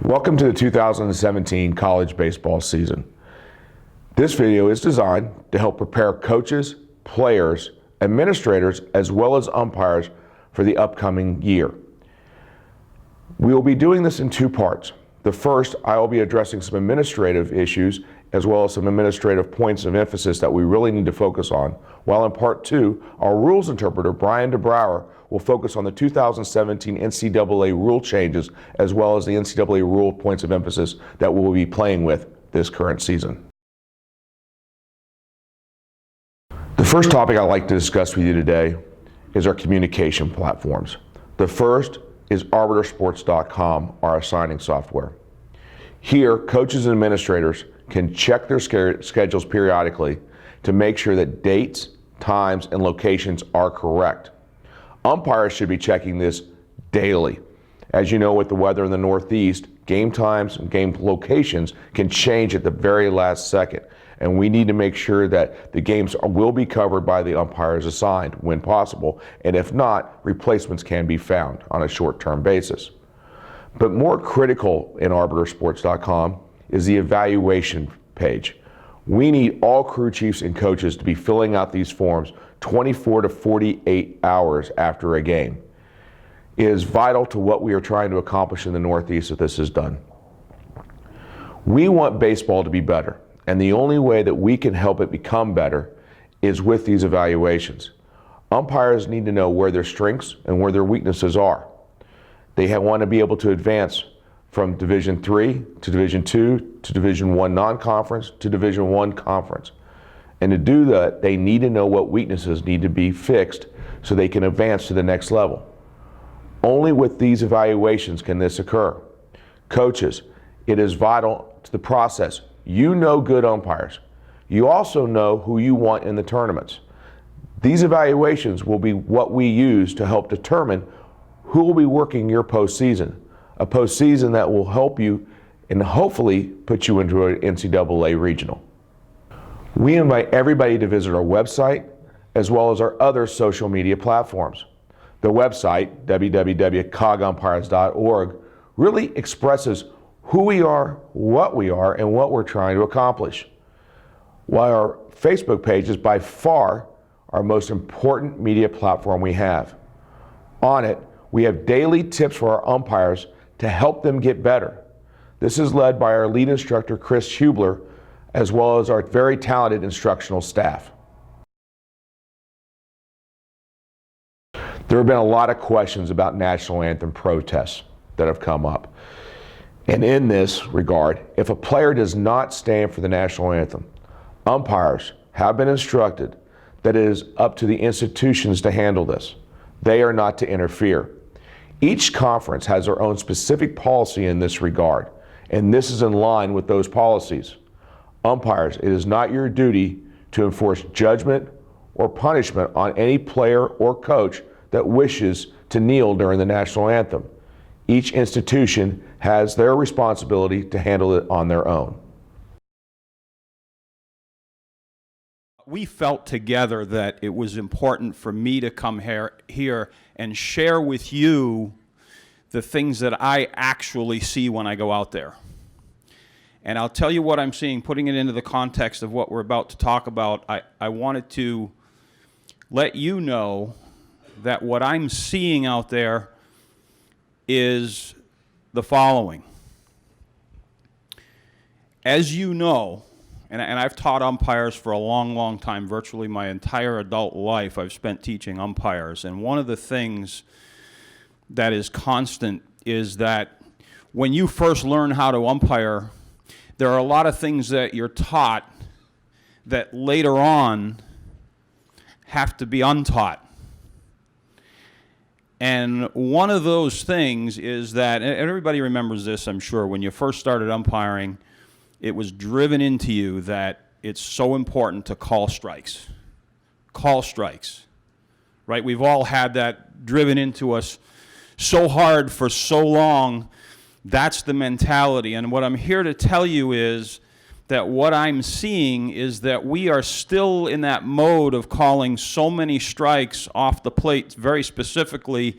Welcome to the 2017 college baseball season. This video is designed to help prepare coaches, players, administrators, as well as umpires for the upcoming year. We will be doing this in two parts. The first, I will be addressing some administrative issues as well as some administrative points of emphasis that we really need to focus on, while in part two, our rules interpreter, deBrauwere, will focus on the 2017 NCAA rule changes as well as the NCAA rule points of emphasis that we will be playing with this current season. The first topic I'd like to discuss with you today is our communication platforms. The first is arbitersports.com, our assigning software. Here, coaches and administrators can check their schedules periodically to make sure that dates, times, and locations are correct. Umpires should be checking this daily. As you know, with the weather in the Northeast, game times and game locations can change at the very last second, and we need to make sure that the games will be covered by the umpires assigned when possible, and if not, replacements can be found on a short-term basis. But more critical in arbitersports.com is the evaluation page. We need all crew chiefs and coaches to be filling out these forms 24 to 48 hours after a game. It is vital to what we are trying to accomplish in the Northeast that this is done. We want baseball to be better, and the only way that we can help it become better is with these evaluations. Umpires need to know where their strengths and where their weaknesses are. They want to be able to advance from Division III to Division II to Division I non-conference to Division I conference. And to do that, they need to know what weaknesses need to be fixed so they can advance to the next level. Only with these evaluations can this occur. Coaches, it is vital to the process. You know good umpires. You also know who you want in the tournaments. These evaluations will be what we use to help determine who will be working your postseason, a postseason that will help you and hopefully put you into an NCAA regional. We invite everybody to visit our website as well as our other social media platforms. The website, www.cogumpires.org, really expresses who we are, and what we're trying to accomplish. While our Facebook page is by far our most important media platform we have. On it, we have daily tips for our umpires to help them get better. This is led by our lead instructor, Chris Hubler, as well as our very talented instructional staff. There have been a lot of questions about national anthem protests that have come up. And in this regard, if a player does not stand for the national anthem, umpires have been instructed that it is up to the institutions to handle this. They are not to interfere. Each conference has their own specific policy in this regard, and this is in line with those policies. Umpires, it is not your duty to enforce judgment or punishment on any player or coach that wishes to kneel during the national anthem. Each institution has their responsibility to handle it on their own. We felt together that it was important for me to come here and share with you the things that I actually see when I go out there. And I'll tell you what I'm seeing, putting it into the context of what we're about to talk about. I wanted to let you know that what I'm seeing out there is the following. As you know, and I've taught umpires for a long, long time, virtually my entire adult life I've spent teaching umpires, and one of the things that is constant is that when you first learn how to umpire, there are a lot of things that you're taught that later on have to be untaught. And one of those things is that, and everybody remembers this, I'm sure, when you first started umpiring, it was driven into you that it's so important to call strikes. Call strikes, right? We've all had that driven into us so hard for so long. That's the mentality. And what I'm here to tell you is that what I'm seeing is that we are still in that mode of calling so many strikes off the plate, very specifically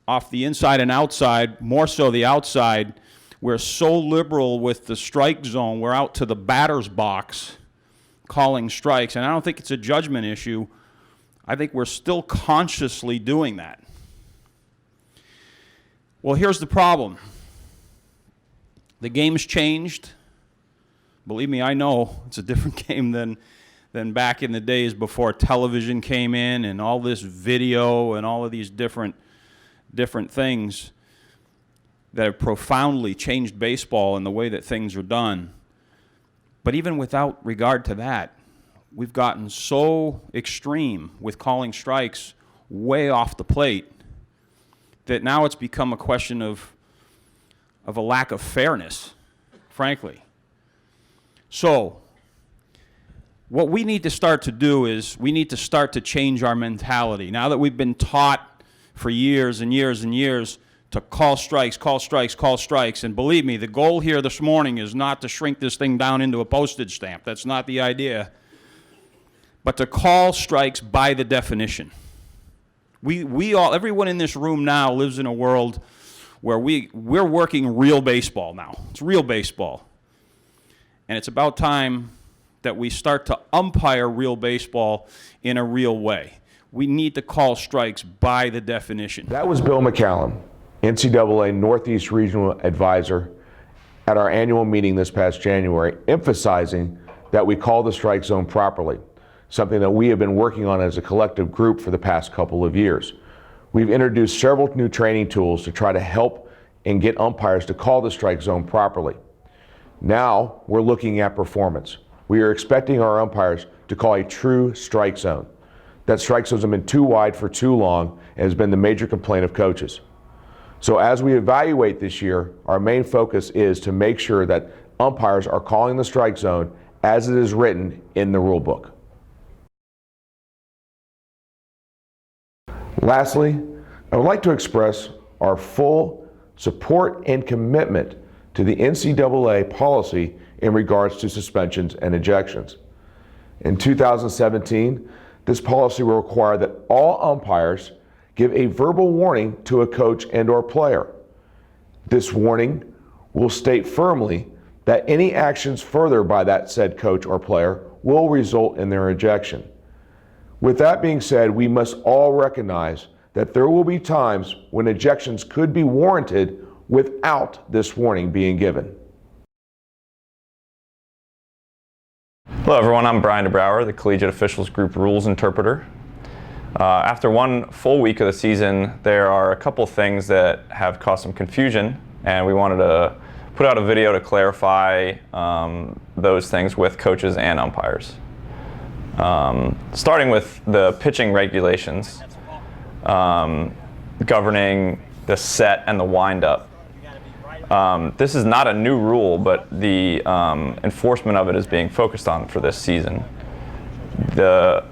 off the inside and outside, more so the outside, we're so liberal with the strike zone, we're out to the batter's box calling strikes. And I don't think it's a judgment issue. I think we're still consciously doing that. Well, here's the problem. The game's changed. Believe me, I know it's a different game than back in the days before television came in and all this video and all of these different things that have profoundly changed baseball and the way that things are done. But even without regard to that, we've gotten so extreme with calling strikes way off the plate that now it's become a question of a lack of fairness, frankly. So what we need to start to do is we need to start to change our mentality. Now that we've been taught for years and years and years to call strikes, call strikes, call strikes, and believe me, the goal here this morning is not to shrink this thing down into a postage stamp. That's not the idea. But to call strikes by the definition. We all, everyone in this room now lives in a world where we're working real baseball now. It's real baseball. And it's about time that we start to umpire real baseball in a real way. We need to call strikes by the definition. That was Bill McCallum, NCAA Northeast Regional Advisor, at our annual meeting this past January, emphasizing that we call the strike zone properly, something that we have been working on as a collective group for the past couple of years. We've introduced several new training tools to try to help and get umpires to call the strike zone properly. Now we're looking at performance. We are expecting our umpires to call a true strike zone. That strike zones have been too wide for too long and has been the major complaint of coaches. So as we evaluate this year, our main focus is to make sure that umpires are calling the strike zone as it is written in the rule book. Lastly, I would like to express our full support and commitment to the NCAA policy in regards to suspensions and ejections. In 2017, this policy will require that all umpires give a verbal warning to a coach and/or player. This warning will state firmly that any actions further by that said coach or player will result in their ejection. With that being said, we must all recognize that there will be times when ejections could be warranted without this warning being given. Hello everyone, I'm Brian deBrauwere, the Collegiate Officials Group Rules Interpreter. After one full week of the season, there are a couple things that have caused some confusion, and we wanted to put out a video to clarify those things with coaches and umpires. Starting with the pitching regulations governing the set and the windup. This is not a new rule, but the enforcement of it is being focused on for this season. The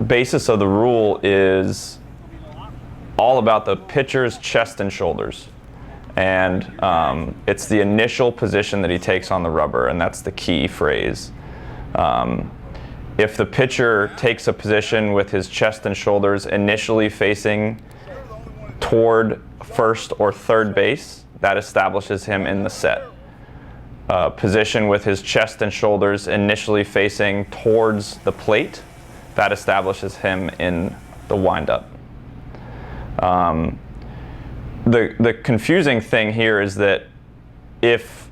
basis of the rule is all about the pitcher's chest and shoulders. And it's the initial position that he takes on the rubber, and that's the key phrase. If the pitcher takes a position with his chest and shoulders initially facing toward first or third base, that establishes him in the set. Position with his chest and shoulders initially facing towards the plate, that establishes him in the windup. The confusing thing here is that if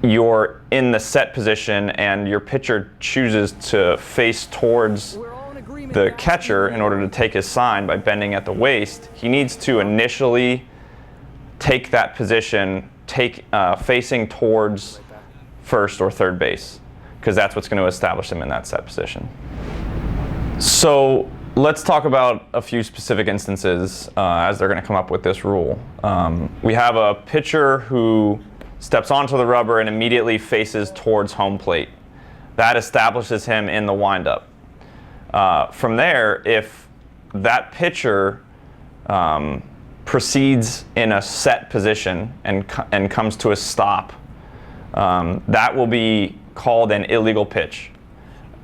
you're in the set position and your pitcher chooses to face towards the catcher in order to take his sign by bending at the waist, he needs to initially take that position, facing towards first or third base, because that's what's going to establish him in that set position. So let's talk about a few specific instances as they're going to come up with this rule. We have a pitcher who steps onto the rubber and immediately faces towards home plate. That establishes him in the windup. From there, if that pitcher proceeds in a set position and comes to a stop, that will be called an illegal pitch.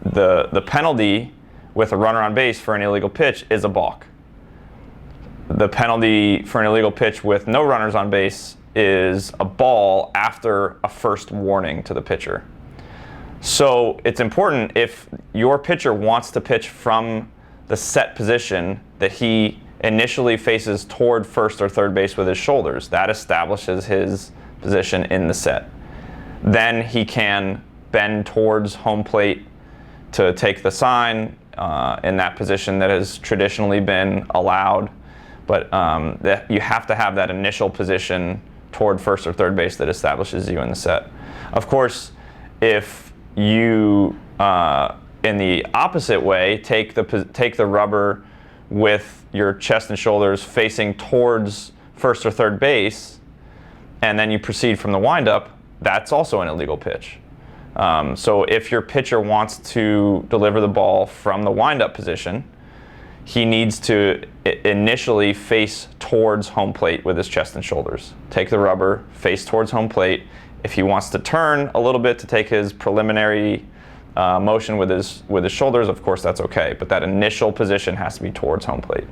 The penalty with a runner on base for an illegal pitch is a balk. The penalty for an illegal pitch with no runners on base is a ball after a first warning to the pitcher. So it's important, if your pitcher wants to pitch from the set position, that he initially faces toward first or third base with his shoulders. That establishes his position in the set. Then he can bend towards home plate to take the sign in that position that has traditionally been allowed. But you have to have that initial position toward first or third base that establishes you in the set. Of course, if you, in the opposite way, take the rubber with your chest and shoulders facing towards first or third base, and then you proceed from the windup, that's also an illegal pitch. So if your pitcher wants to deliver the ball from the windup position, he needs to initially face towards home plate with his chest and shoulders. Take the rubber, face towards home plate. If he wants to turn a little bit to take his preliminary motion with his shoulders, of course that's okay, but that initial position has to be towards home plate.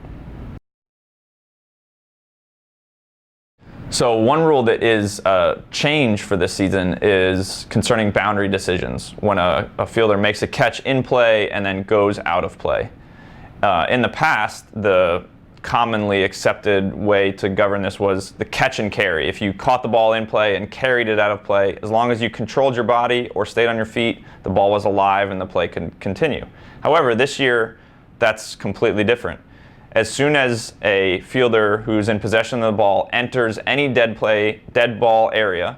So one rule that is a change for this season is concerning boundary decisions, when a fielder makes a catch in play and then goes out of play. In the past, the commonly accepted way to govern this was the catch and carry. If you caught the ball in play and carried it out of play, as long as you controlled your body or stayed on your feet, the ball was alive and the play could continue. However, this year, that's completely different. As soon as a fielder who's in possession of the ball enters any dead ball area,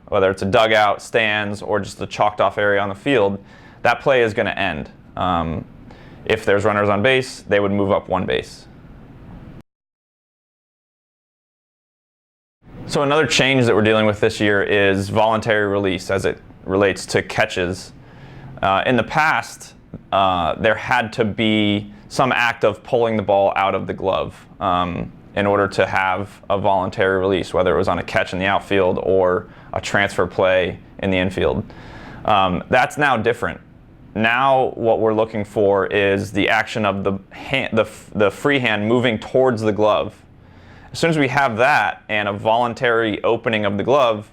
whether it's a dugout, stands, or just a chalked off area on the field, that play is going to end. If there's runners on base, they would move up one base. So another change that we're dealing with this year is voluntary release as it relates to catches. In the past, there had to be some act of pulling the ball out of the glove in order to have a voluntary release, whether it was on a catch in the outfield or a transfer play in the infield. That's now different. Now what we're looking for is the action of the free hand moving towards the glove. As soon as we have that and a voluntary opening of the glove,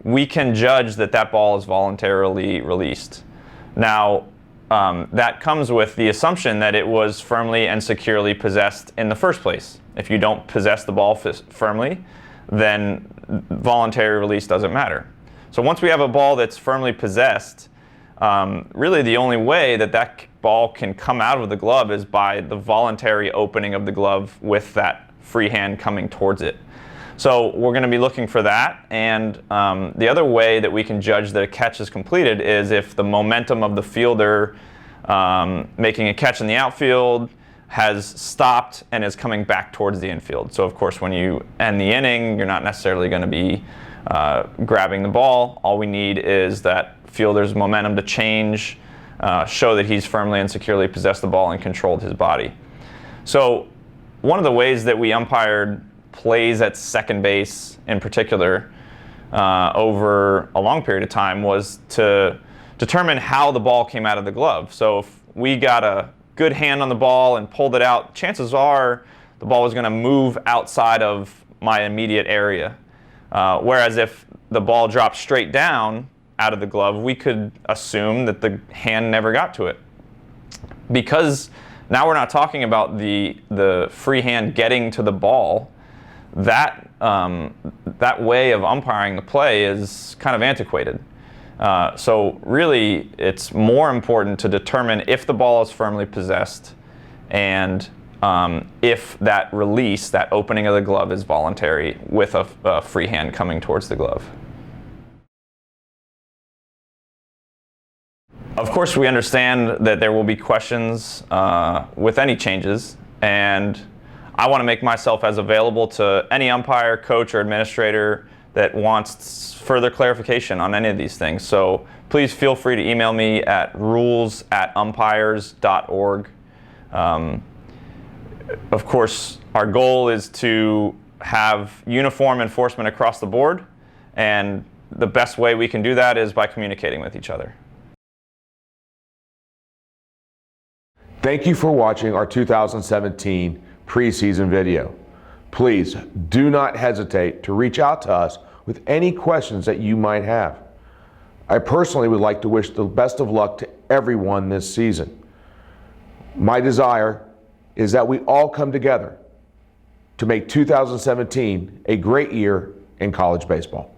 we can judge that that ball is voluntarily released. Now, that comes with the assumption that it was firmly and securely possessed in the first place. If you don't possess the ball firmly, then voluntary release doesn't matter. So once we have a ball that's firmly possessed, really the only way that that ball can come out of the glove is by the voluntary opening of the glove with that free hand coming towards it. So we're going to be looking for that, and the other way that we can judge that a catch is completed is if the momentum of the fielder making a catch in the outfield has stopped and is coming back towards the infield. So of course when you end the inning, you're not necessarily going to be grabbing the ball. All we need is that fielder's momentum to change, show that he's firmly and securely possessed the ball and controlled his body. So one of the ways that we umpired plays at second base in particular over a long period of time was to determine how the ball came out of the glove. So if we got a good hand on the ball and pulled it out, chances are the ball was going to move outside of my immediate area. Whereas if the ball dropped straight down out of the glove, we could assume that the hand never got to it. Because now we're not talking about the free hand getting to the ball, that way of umpiring the play is kind of antiquated. So really, it's more important to determine if the ball is firmly possessed and if that release, that opening of the glove, is voluntary with a free hand coming towards the glove. Of course, we understand that there will be questions with any changes, and I want to make myself as available to any umpire, coach, or administrator that wants further clarification on any of these things. So please feel free to email me at rules@umpires.org. Of course, our goal is to have uniform enforcement across the board, and the best way we can do that is by communicating with each other. Thank you for watching our 2017 preseason video. Please do not hesitate to reach out to us with any questions that you might have. I personally would like to wish the best of luck to everyone this season. My desire is that we all come together to make 2017 a great year in college baseball.